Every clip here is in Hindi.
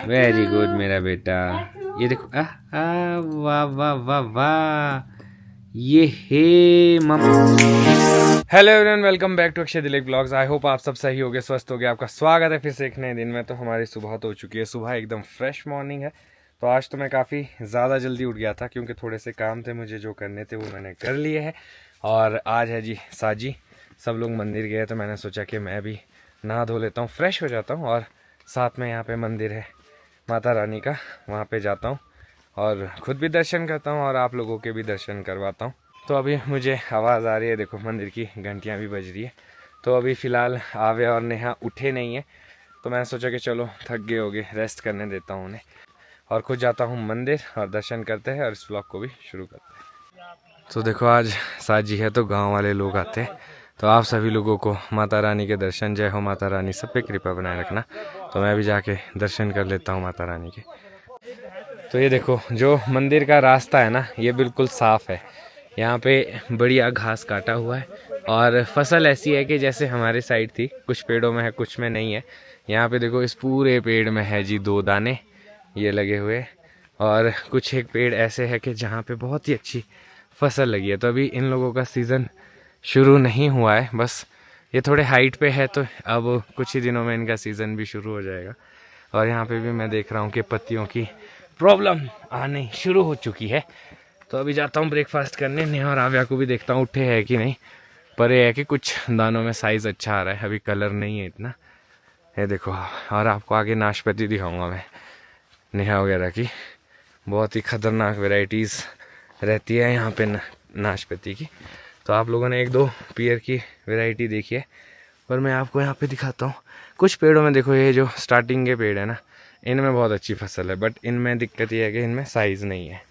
वेरी गुड मेरा बेटा। ये देखो वाह वाह वाह वाह, ये हे मम। Hello everyone, welcome back to Akshay Dilip blogs. I hope आप सब सही होगे, स्वस्थ होगे। आपका स्वागत है फिर से एक नए दिन में। तो हमारी सुबह तो हो चुकी है, सुबह एकदम फ्रेश मॉर्निंग है। तो आज तो मैं काफ़ी ज़्यादा जल्दी उठ गया था क्योंकि थोड़े से काम थे मुझे, जो करने थे वो मैंने कर लिए हैं। और आज है जी साजी, सब लोग मंदिर गए तो मैंने सोचा कि मैं भी नहा धो लेता हूँ, फ्रेश हो जाता हूँ। और साथ में यहाँ पे मंदिर है माता रानी का, वहाँ पे जाता हूँ और ख़ुद भी दर्शन करता हूँ और आप लोगों के भी दर्शन करवाता हूँ। तो अभी मुझे आवाज़ आ रही है, देखो मंदिर की घंटियाँ भी बज रही है। तो अभी फ़िलहाल आवे और नेहा उठे नहीं है, तो मैंने सोचा कि चलो थक गए होगे, रेस्ट करने देता हूँ उन्हें और खुद जाता हूँ मंदिर और दर्शन करते हैं और इस व्लॉग को भी शुरू करते हैं। तो देखो आज साजी है तो गांव वाले लोग आते हैं, तो आप सभी लोगों को माता रानी के दर्शन, जय हो माता रानी, सब पे कृपा बनाए रखना। तो मैं भी जाके दर्शन कर लेता हूँ माता रानी के। तो ये देखो जो मंदिर का रास्ता है ना, ये बिल्कुल साफ़ है। यहाँ पे बढ़िया घास काटा हुआ है और फसल ऐसी है कि जैसे हमारे साइड थी, कुछ पेड़ों में है कुछ में नहीं है। यहाँ पे देखो इस पूरे पेड़ में है जी 2 दाने ये लगे हुए, और कुछ एक पेड़ ऐसे है कि जहाँ पे बहुत ही अच्छी फसल लगी है। तो अभी इन लोगों का सीज़न शुरू नहीं हुआ है, बस ये थोड़े हाइट पे है, तो अब कुछ ही दिनों में इनका सीज़न भी शुरू हो जाएगा। और यहाँ पे भी मैं देख रहा हूँ कि पत्तियों की प्रॉब्लम आनी शुरू हो चुकी है। तो अभी जाता हूँ ब्रेकफास्ट करने, नेहा और आव्या को भी देखता हूँ उठे है कि नहीं। पर ये है कि कुछ दानों में साइज़ अच्छा आ रहा है, अभी कलर नहीं है इतना। ये देखो, और आपको आगे नाशपाती दिखाऊंगा मैं नेहा वगैरह की। बहुत ही ख़तरनाक वैरायटीज़ रहती है यहाँ पे नाशपाती की। तो आप लोगों ने 1-2 पीयर की वैरायटी देखी है, पर मैं आपको यहाँ पे दिखाता हूँ। कुछ पेड़ों में देखो, ये जो स्टार्टिंग के पेड़ है ना, इनमें बहुत अच्छी फसल है, बट इनमें दिक्कत ये है कि इनमें साइज़ नहीं है।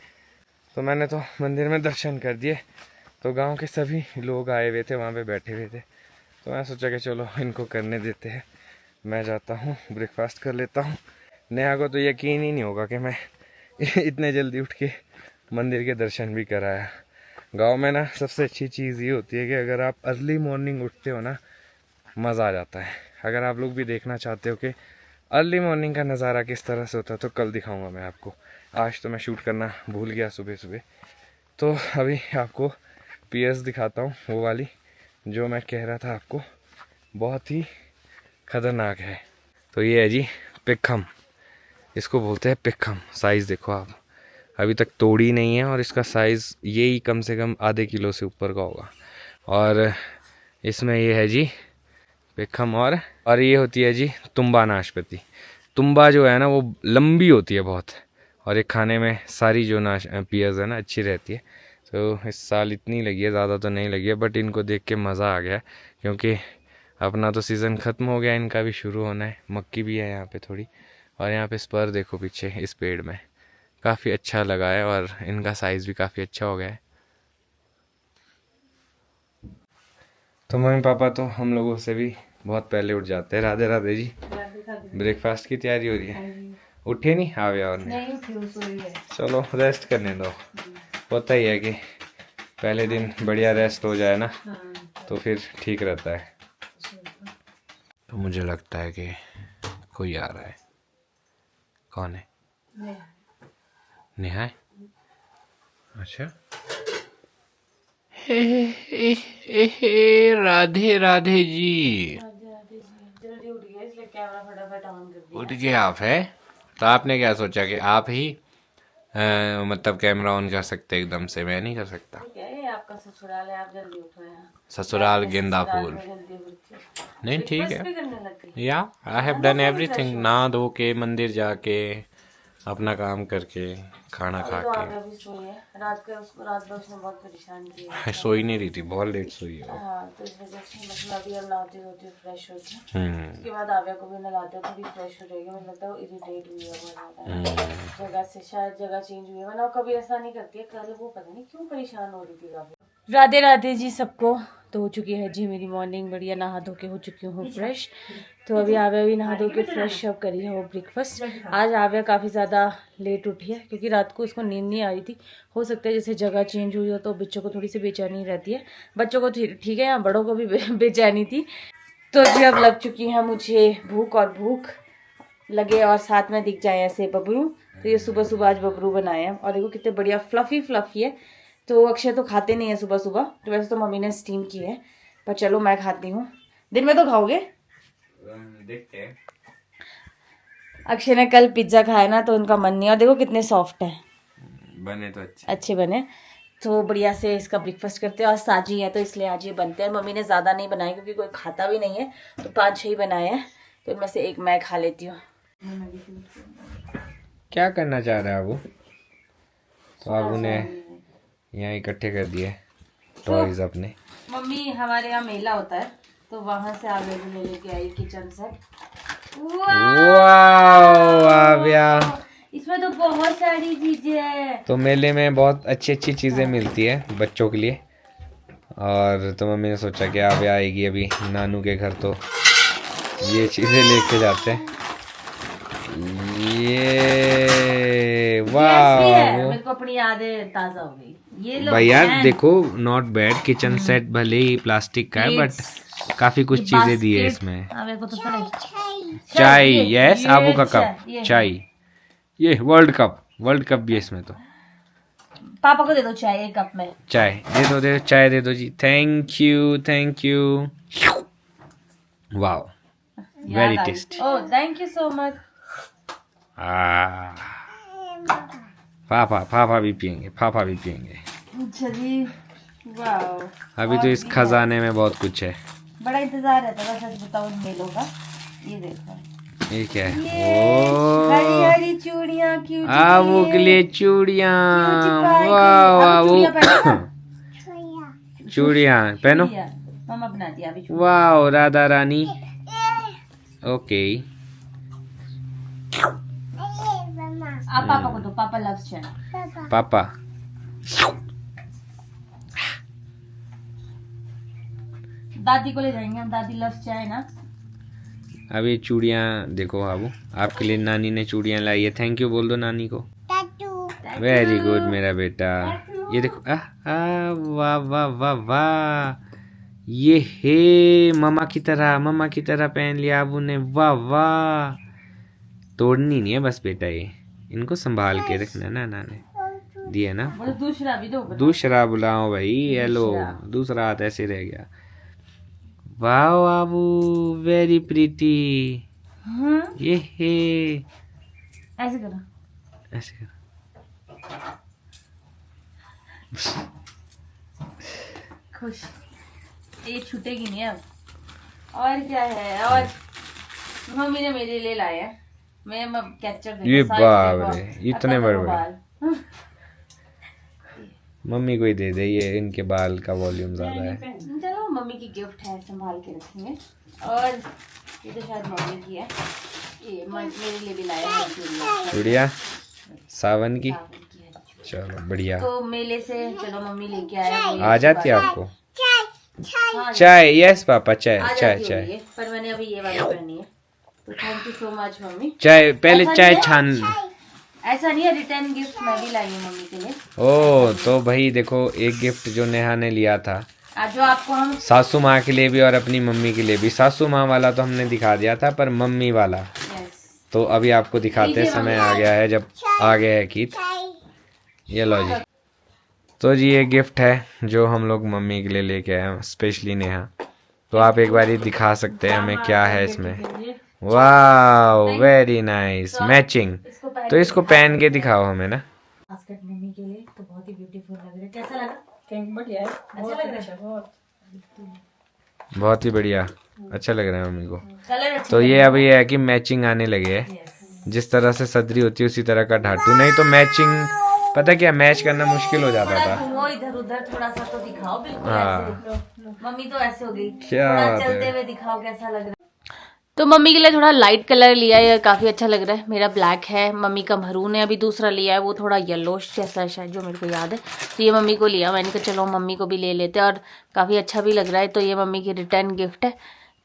तो मैंने तो मंदिर में दर्शन कर दिए, तो गांव के सभी लोग आए हुए थे, वहाँ पे बैठे हुए थे। तो मैं सोचा कि चलो इनको करने देते हैं, मैं जाता हूँ ब्रेकफास्ट कर लेता हूँ। नेहा को तो यकीन ही नहीं होगा कि मैं इतने जल्दी उठ के मंदिर के दर्शन भी कराया। गांव में ना सबसे अच्छी चीज़ ये होती है कि अगर आप अर्ली मॉर्निंग उठते हो ना, मज़ा आ जाता है। अगर आप लोग भी देखना चाहते हो कि अर्ली मॉर्निंग का नज़ारा किस तरह से होता है, तो कल दिखाऊंगा मैं आपको। आज तो मैं शूट करना भूल गया सुबह सुबह। तो अभी आपको पीएस दिखाता हूँ, वो वाली जो मैं कह रहा था आपको, बहुत ही ख़तरनाक है। तो ये है जी पिक्खम, इसको बोलते हैं पिक्खम। साइज़ देखो आप, अभी तक तोड़ी नहीं है और इसका साइज़ यही कम से कम आधे किलो से ऊपर का होगा। और इसमें ये है जी पिक्खम, और ये होती है जी तुम्बा नाशपाती। तुम्बा जो है ना वो लंबी होती है बहुत, और ये खाने में सारी जो पियर्स है ना अच्छी रहती है। तो इस साल इतनी लगी है, ज़्यादा तो नहीं लगी है, बट इनको देख के मज़ा आ गया क्योंकि अपना तो सीज़न ख़त्म हो गया, इनका भी शुरू होना है। मक्की भी है यहाँ पे थोड़ी, और यहाँ पे स्पर देखो पीछे इस पेड़ में, काफ़ी अच्छा लगा है और इनका साइज़ भी काफ़ी अच्छा हो गया है। तो मम्मी पापा तो हम लोगों से भी बहुत पहले उठ जाते हैं। राधे राधे जी। ब्रेकफास्ट की तैयारी हो रही है, उठे नहीं आवे और नहीं? चलो रेस्ट करने दो, पता ही है कि पहले दिन बढ़िया रेस्ट हो जाए ना, तो फिर ठीक रहता है। तो मुझे लगता है कि कोई आ रहा है। कौन है? नेहा है? अच्छा, राधे राधे जी। जल्दी उठ गए इसलिए कैमरा फटाफट ऑन कर दिया। उठ गए आप है, तो आपने क्या सोचा कि आप ही मतलब कैमरा ऑन कर सकते एकदम से, मैं नहीं कर सकता। क्या है, आपका ससुराल है, आप जल्दी उठो। यहाँ ससुराल गेंदा फूल नहीं, ठीक है या आई हैव डन एवरीथिंग। नहा धो के मंदिर जाके अपना काम करके खाना खा के। रात भर उसने बहुत परेशान किया, सोई नहीं रही थी, बहुत लेट सोई है। हाँ, तो इस वजह से मतलब अभी हम नहाते धोते फ्रेश होते हैं, उसके बाद आव्या को भी नहलाते हैं, थोड़ी फ्रेश हो जाएगी। मुझे लगता है वो इरिटेट हुई है बहुत ज़्यादा जगह से, शायद जगह चेंज हुई है, वरना वो कभी ऐसा नहीं करती है। कल वो पता नहीं क्यों परेशान हो रही थी काफ़ी। राधे राधे जी सबको। तो हो चुकी है जी मेरी मॉर्निंग, बढ़िया नहा धो के हो चुकी हूँ फ्रेश। तो अभी आव्या भी नहा धो के फ्रेश अप करी है वो ब्रेकफास्ट। आज आव्या काफ़ी ज़्यादा लेट उठी है क्योंकि रात को उसको नींद नहीं आ रही थी। हो सकता है जैसे जगह चेंज हुई हो तो बच्चों को थोड़ी सी बेचैनी रहती है। बच्चों को ठीक है, यहाँ बड़ों को भी बेचैनी थी। तो जी अब लग चुकी है मुझे भूख, और भूख लगे और साथ में दिख जाए ऐसे बबरू। तो ये सुबह सुबह आज बबरू बनाए हैं और देखो कितने बढ़िया फ्लफी फ्लफी है। तो अक्षय तो खाते नहीं है सुबह सुबह, तो वैसे तो मम्मी ने स्टीम की है, पर चलो मैं खाती हूँ। दिन में तो खाओगे? देखते हैं। अक्षय ने कल पिज्जा खाया ना तो उनका मन नहीं, और देखो कितने सॉफ्ट है, बने तो अच्छे बने। तो बढ़िया से इसका ब्रेकफास्ट करते हैं, और साजी है तो इसलिए आज ये बनते हैं। मम्मी ने ज़्यादा नहीं बनाए क्योंकि कोई खाता भी नहीं है, तो 5-6 ही बनाए हैं, तो इनमें से एक मैं खा लेती हूँ। क्या करना चाह रहा है वो? तो आप उन्हें यहाँ इकट्ठे कर दिए टॉयज अपने। मम्मी हमारे यहाँ मेला होता है तो वहां से आगे ले लेके आई किचन सेट। वाओ आव्या, इसमें तो बहुत सारी चीजें हैं। तो मेले में बहुत अच्छी अच्छी चीजें मिलती है बच्चों के लिए, और तो मम्मी ने सोचा कि आव्या आएगी अभी नानू के घर तो ये चीजें लेके जाते हैं। ये वाह, मेरे को अपनी यादें ताजा हो गई। ये लो भाई यार देखो, नॉट बैड किचन सेट, भले ही प्लास्टिक का है बट काफी कुछ चीजें दी है इसमें। चाय, यस, आबू का कप चाय, ये वर्ल्ड कप भी है इसमें। तो पापा को दे दो चाय, एक कप में चाय दे दो चाय दे दो जी। Thank you. Wow, very tasty. Oh thank you so much. पापा भी पियेंगे। अच्छा जी, वाओ। अभी तो इस खजाने में बहुत कुछ है। बड़ा इंतजार रहता था सच बताऊं मेलों का। ये देखो, ये क्या है? हरी हरी चूड़ियां, क्यूट आबू के लिए चूड़ियां। चूड़ियां पहनो। मम्मा बना दिया अभी। वाओ, राधा रानी। ओके, आप पापा को दो, पापा लव्स चाय। पापा दादी को ले जाएंगे हम, दादी लव्स चाय ना। अभी चूड़ियां देखो आबू, आपके लिए नानी ने चूड़ियां लाई है। थैंक यू बोल दो नानी को। वेरी गुड मेरा बेटा। ये देखो, वाह वाह वाह वाह, ये हे मम्मा की तरह पहन लिया आबू ने। वाह वाह, तोड़नी नहीं है बस बेटा, ये इनको संभाल के रखना ना, नाने दिया ना। दूसरा भी दो। दूसरा बुलाओ भाई, हेलो, दूसरा हाथ ऐसे रह गया। Wow Abu, very pretty. ये हे, ऐसे करो। खुश, ये छूटेगी नहीं अब। और क्या है? और मम्मी ने मेरे लिए लाया है, मैं कैप्चर। ये बाप रे, इतने बड़े। मम्मी को ही दे दे, ये इनके बाल का वॉल्यूम ज्यादा है। चलो मम्मी की गिफ्ट है, संभाल के रखेंगे। और ये तो शायद मम्मी की है, ये मेरे लिए भी लाया है चूड़िया सावन की। चलो बढ़िया। तो मेले से चलो मम्मी लेके आया। आ जाती है आपको चाय? यस पापा, चाय। पर मैंने अभी ये वाली पहनी है, तो thank you so much mummy. चाय पहले चाय छान। ऐसा नहीं है, रिटर्न गिफ्ट मैं भी लाई हूँ मम्मी के लिए। ओ तो भाई देखो, एक गिफ्ट जो नेहा ने लिया था जो आपको हम सासू माँ के लिए भी और अपनी मम्मी के लिए भी। सासू माँ वाला तो हमने दिखा दिया था, पर मम्मी वाला तो अभी आपको दिखाते, समय आ गया है जब आ गया है गीत। ये लो जी। तो जी ये गिफ्ट है जो हम लोग मम्मी के लिए लेके आए हैं, स्पेशली नेहा। तो आप एक बार ही दिखा सकते हैं हमें क्या है इसमें। Wow, very nice, matching. तो इसको पहन के दिखाओ हमें ना। मम्मी के लिए तो बहुत ही ब्यूटीफुल लग रहा है। कैसा लगा? बढ़िया है, अच्छा लग रहा है। बहुत ही बढ़िया, अच्छा लग रहा है मम्मी को। तो ये अभी है कि मैचिंग आने लगे है, जिस तरह से सदरी होती है उसी तरह का ढाटू। नहीं तो मैचिंग, पता क्या, मैच करना मुश्किल हो जाता था। वो इधर उधर थोड़ा सा तो दिखाओ, बिल्कुल ऐसे। मम्मी तो ऐसे हो गई, क्या चलते हुए दिखाओ कैसा लग रहा है। तो मम्मी के लिए थोड़ा लाइट कलर लिया है, काफ़ी अच्छा लग रहा है। मेरा ब्लैक है, मम्मी का मरून है। अभी दूसरा लिया है वो थोड़ा येलो जैसा है शायद, जो मेरे को याद है। तो ये मम्मी को लिया, मैंने कहा चलो मम्मी को भी ले लेते हैं, और काफ़ी अच्छा भी लग रहा है। तो ये मम्मी की रिटर्न गिफ्ट है।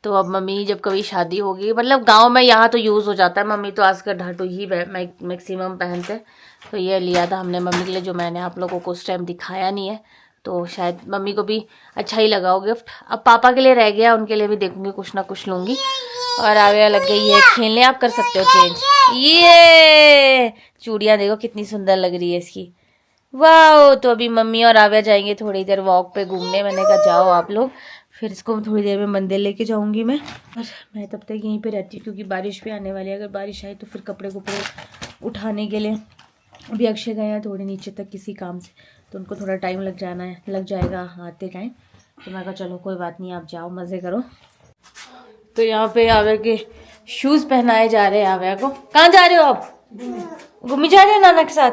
तो अब मम्मी जब कभी शादी होगी, मतलब गाँव में यहाँ तो यूज़ हो जाता है, मम्मी तो आजकल ढाटू ही मैक्सिमम पहनते हैं। तो ये लिया था हमने मम्मी के लिए, जो मैंने आप लोगों को उस टाइम दिखाया नहीं है। तो शायद मम्मी को भी अच्छा ही लगा हो गिफ्ट। अब पापा के लिए रह गया, उनके लिए भी देखूंगी, कुछ ना कुछ लूँगी। और आविया लग गई है खेलने। आप कर सकते हो चेंज। ये चूड़ियाँ देखो कितनी सुंदर लग रही है इसकी। वाह। तो अभी मम्मी और आविया जाएंगे थोड़ी देर वॉक पे घूमने। मैंने कहा जाओ आप लोग, फिर इसको थोड़ी देर में मंदिर लेके जाऊंगी मैं। और मैं तब तक यहीं पे रहती हूँ क्योंकि बारिश भी आने वाली है। अगर बारिश आई तो फिर कपड़े उठाने के लिए अभी अक्षय गए हैं थोड़े नीचे तक किसी काम से, तो उनको थोड़ा टाइम लग जाएगा आते टाइम। तो मैं कहा चलो कोई बात नहीं, आप जाओ मज़े करो। तो यहाँ पे आविया के शूज़ पहनाए जा रहे हैं। आविया को कहाँ जा रहे हो आप? घूमी जा रहे हो नाना के साथ?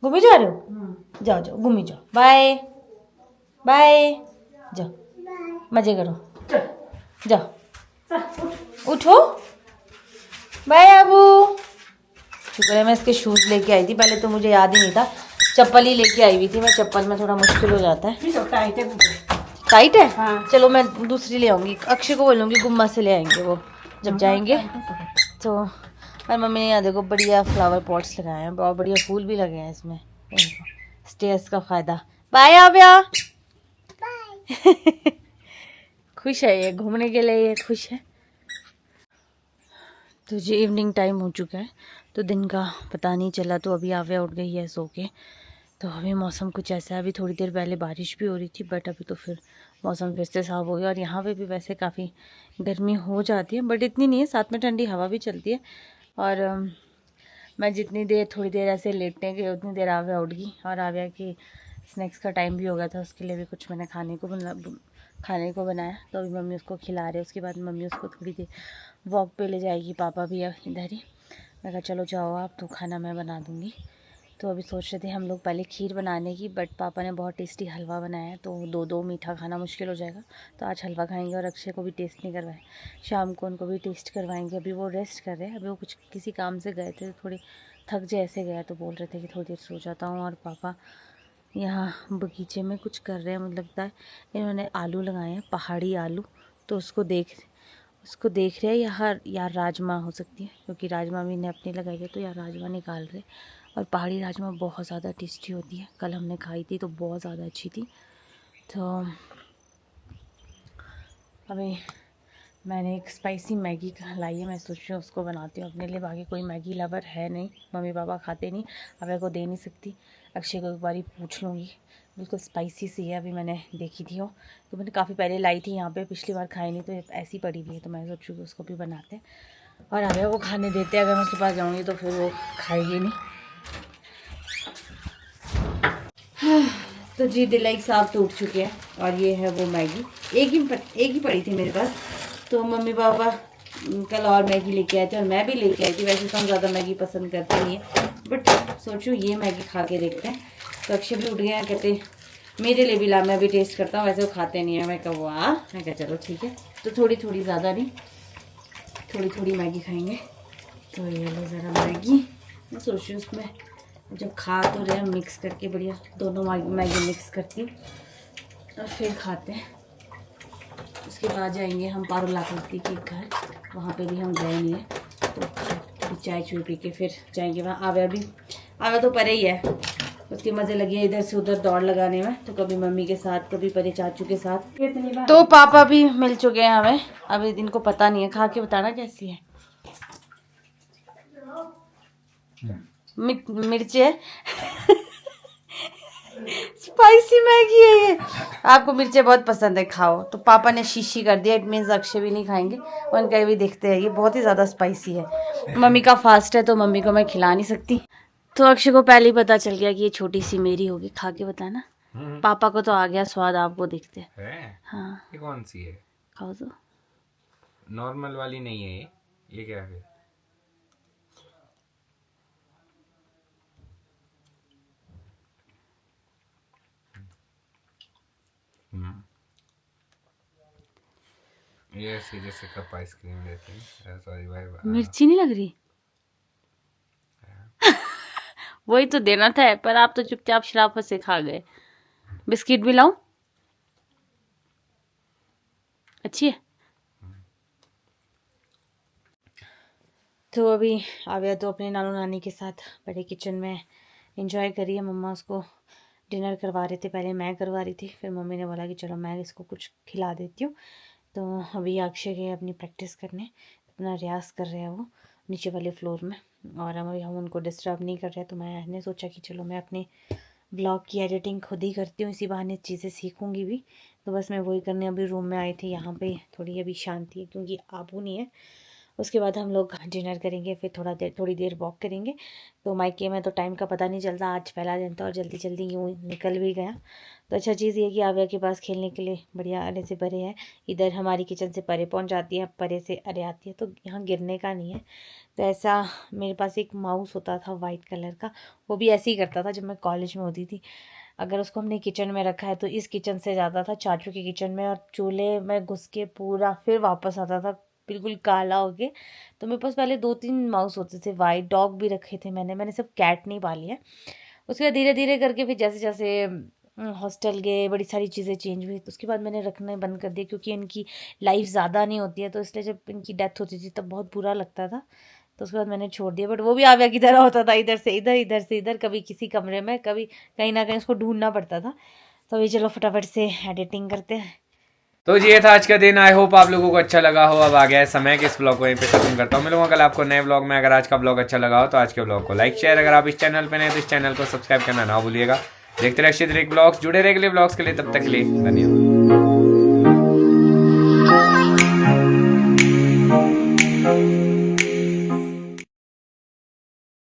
घूमी जा रहे हो? जाओ जाओ घूमी जाओ। Bye bye. जाओ मज़े करो। जाओ उठो। बाय आबू। शुक्र है मैं इसके शूज़ लेके आई थी, पहले तो मुझे याद ही नहीं था। चप्पल ही लेके आई हुई थी मैं, चप्पल में थोड़ा मुश्किल हो जाता है। टाइट है? हाँ। चलो मैं दूसरी ले आऊँगी। अक्षय को बोलूँगी गुम्मा से ले आएंगे वो जब जाएंगे तो। और मम्मी ने यहाँ देखो बढ़िया फ्लावर पॉट्स लगाए हैं, बहुत बढ़िया फूल भी लगे हैं इसमें। स्टेयर्स का फ़ायदा। बाय आविया। खुश है ये, घूमने के लिए ये खुश है। तो जी इवनिंग टाइम हो चुका है, तो दिन का पता नहीं चला। तो अभी आविया उठ गई है सो के। तो अभी मौसम कुछ ऐसा है, अभी थोड़ी देर पहले बारिश भी हो रही थी बट अभी तो फिर मौसम फिर से साफ हो गया। और यहाँ पे भी वैसे काफ़ी गर्मी हो जाती है बट इतनी नहीं है, साथ में ठंडी हवा भी चलती है। और मैं जितनी देर थोड़ी देर ऐसे लेटने गई उतनी देर आविया उठ गई। और आविया की स्नैक्स का टाइम भी हो गया था, उसके लिए भी कुछ मैंने खाने को बनाया। तो अभी मम्मी उसको खिला रहे, उसके बाद मम्मी उसको थोड़ी देर वॉक पे ले जाएगी। पापा भी इधर ही। मैं कहा चलो जाओ आप, तो खाना मैं बना दूँगी। तो अभी सोच रहे थे हम लोग पहले खीर बनाने की, बट पापा ने बहुत टेस्टी हलवा बनाया है, तो दो मीठा खाना मुश्किल हो जाएगा। तो आज हलवा खाएंगे और अक्षय को भी टेस्ट नहीं करवाए, शाम को उनको भी टेस्ट करवाएंगे। अभी वो रेस्ट कर रहे हैं, अभी वो कुछ किसी काम से गए थे, थोड़ी थक जैसे गया, तो बोल रहे थे कि थोड़ी देर सो जाता हूँ। और पापा यहाँ बगीचे में कुछ कर रहे हैं, मुझे लगता है इन्होंने आलू लगाए हैं, पहाड़ी आलू। तो उसको देख रहे हैं। यार राजमा हो सकती है, क्योंकि राजमा भी इन्हें अपनी लगाई है, तो यार राजमा निकाल रहे। और पहाड़ी राजमा बहुत ज़्यादा टेस्टी होती है, कल हमने खाई थी तो बहुत ज़्यादा अच्छी थी। तो अभी मैंने एक स्पाइसी मैगी लाई है, मैं सोच रही हूँ उसको बनाती हूँ अपने लिए। बाकी कोई मैगी लवर है नहीं, मम्मी पापा खाते नहीं, अब को दे नहीं सकती। अक्षय को एक बार पूछ लूँगी। बिल्कुल स्पाइसी सी है, अभी मैंने देखी थी वो, तो मैंने काफ़ी पहले लाई थी यहाँ पे, पिछली बार खाई नहीं, तो ऐसी पड़ी हुई है। तो मैं सोच रही हूँ उसको भी बनाते हैं और आगे वो खाने देते हैं। अगर मैं उसके पास जाऊँगी तो फिर वो खाएगी नहीं। तो जी दिलाई साहब तो उठ चुके हैं और ये है वो मैगी। एक ही पड़ी थी मेरे पास, तो मम्मी पापा कल और मैगी लेके आए थे और मैं भी लेके आई थी। वैसे तो हम ज़्यादा मैगी पसंद करते नहीं है, बट सोचो ये मैगी खा के देखते हैं। तो अक्षय भी उठ गया, कहते मेरे लिए भी ला, मैं भी टेस्ट करता हूँ। वैसे वो खाते नहीं है। मैं कहा वाह, मैं कहा चलो ठीक है। तो थोड़ी ज़्यादा नहीं, थोड़ी मैगी खाएंगे। तो ये लो ज़रा मैगी, मैं सोच रही हूँ उसमें जब खा तो रहे मिक्स करके बढ़िया दोनों मैगी मिक्स करती हूँ और फिर खाते हैं। उसके बाद जाएंगे हम पारुल आकृति के घर, वहाँ पे भी हम गए नहीं है, तो चाय चूय पी के फिर जाएंगे वहाँ। आविया तो परे ही है, उसकी मज़े लगी है इधर से उधर दौड़ लगाने में, तो कभी मम्मी के साथ कभी परे चाचू के साथ। तो पापा भी मिल चुके हैं हमें, अभी इनको पता नहीं है, खा के बताना कैसी है। मिर्ची है स्पाइसी मैगी है ये। आपको मिर्चें बहुत पसंद है, खाओ। तो पापा ने शीशी कर दिया, इट मीन्स अक्षय भी नहीं खाएंगे, उनका भी देखते हैं। ये बहुत ही ज़्यादा स्पाइसी है। मम्मी का फास्ट है तो मम्मी को मैं खिला नहीं सकती। तो अक्षय को पहले ही पता चल गया कि ये छोटी सी मेरी होगी। खा के बताना। पापा को तो आ गया स्वाद, आपको देखते हैं। हाँ ये कौन सी है? खाओ तो। नॉर्मल वाली नहीं है ये क्या है? ये जैसे कप आइसक्रीम लेते हैं। सॉरी भाई, मिर्ची नहीं लग रही वही तो देना था, पर आप तो चुपचाप शराफत से खा गए। बिस्किट भी लाऊं? अच्छी है। तो अभी आविया तो अपने नानू नानी के साथ बड़े किचन में एंजॉय करिए। मम्मा उसको डिनर करवा रहे थे, पहले मैं करवा रही थी, फिर मम्मी ने बोला कि चलो मैं इसको कुछ खिला देती हूँ। तो अभी अक्षय गए अपनी प्रैक्टिस करने, अपना रियाज़ कर रहे हैं वो नीचे वाले फ्लोर में, और हम उनको डिस्टर्ब नहीं कर रहे। तो मैंने सोचा कि चलो मैं अपने ब्लॉग की एडिटिंग खुद ही करती हूँ, इसी बहाने चीज़ें सीखूंगी भी। तो बस मैं वही करने अभी रूम में आई थी। यहाँ पे थोड़ी अभी शांति है क्योंकि आबू नहीं है। उसके बाद हम लोग डिनर करेंगे, फिर थोड़ी देर वॉक करेंगे। तो मायके में तो टाइम का पता नहीं चलता, आज पहला दिन था और जल्दी जल्दी यूँ निकल भी गया। तो अच्छा चीज़ ये कि आव्या के पास खेलने के लिए बढ़िया अरे से परे है। इधर हमारी किचन से परे पहुंच जाती है, परे से अरे आती है, तो यहाँ गिरने का नहीं है। तो ऐसा मेरे पास एक माउस होता था वाइट कलर का, वो भी ऐसे ही करता था जब मैं कॉलेज में होती थी। अगर उसको हमने किचन में रखा है तो इस किचन से जाता था चाचू के किचन में, और चूल्हे में घुस के पूरा फिर वापस आता था बिल्कुल काला हो गया। तो मेरे पास पहले 2-3 माउस होते थे वाइट, डॉग भी रखे थे मैंने सब कैट नहीं पाली है। उसके बाद धीरे धीरे करके फिर जैसे जैसे हॉस्टल गए, बड़ी सारी चीज़ें चेंज हुई, तो उसके बाद मैंने रखना बंद कर दिया क्योंकि इनकी लाइफ ज़्यादा नहीं होती है। तो इसलिए जब इनकी डेथ होती थी तब बहुत बुरा लगता था, तो उसके बाद मैंने छोड़ दिया। बट वो भी आव्या की तरह होता था, इधर से इधर, इधर से इधर, कभी किसी कमरे में, कभी कहीं ना कहीं उसको ढूंढना पड़ता था। तो अभी चलो फटाफट से एडिटिंग करते हैं। तो ये था आज का दिन। आई होप आप लोगों को अच्छा लगा हो। अब आ गया है समय कि इस ब्लॉग को यहीं पे खत्म करता हूँ। मिलूंगा कल आपको नए ब्लॉग में। अगर आज का ब्लॉग अच्छा लगा हो तो आज के ब्लॉग को लाइक शेयर, अगर आप इस चैनल पे नए तो इस चैनल को सब्सक्राइब करना ना भूलिएगा। देखते रहिए अक्षय दिलीप ब्लॉग्स, जुड़े रहिए अगले ब्लॉग्स के लिए। तब तक के लिए धन्यवाद।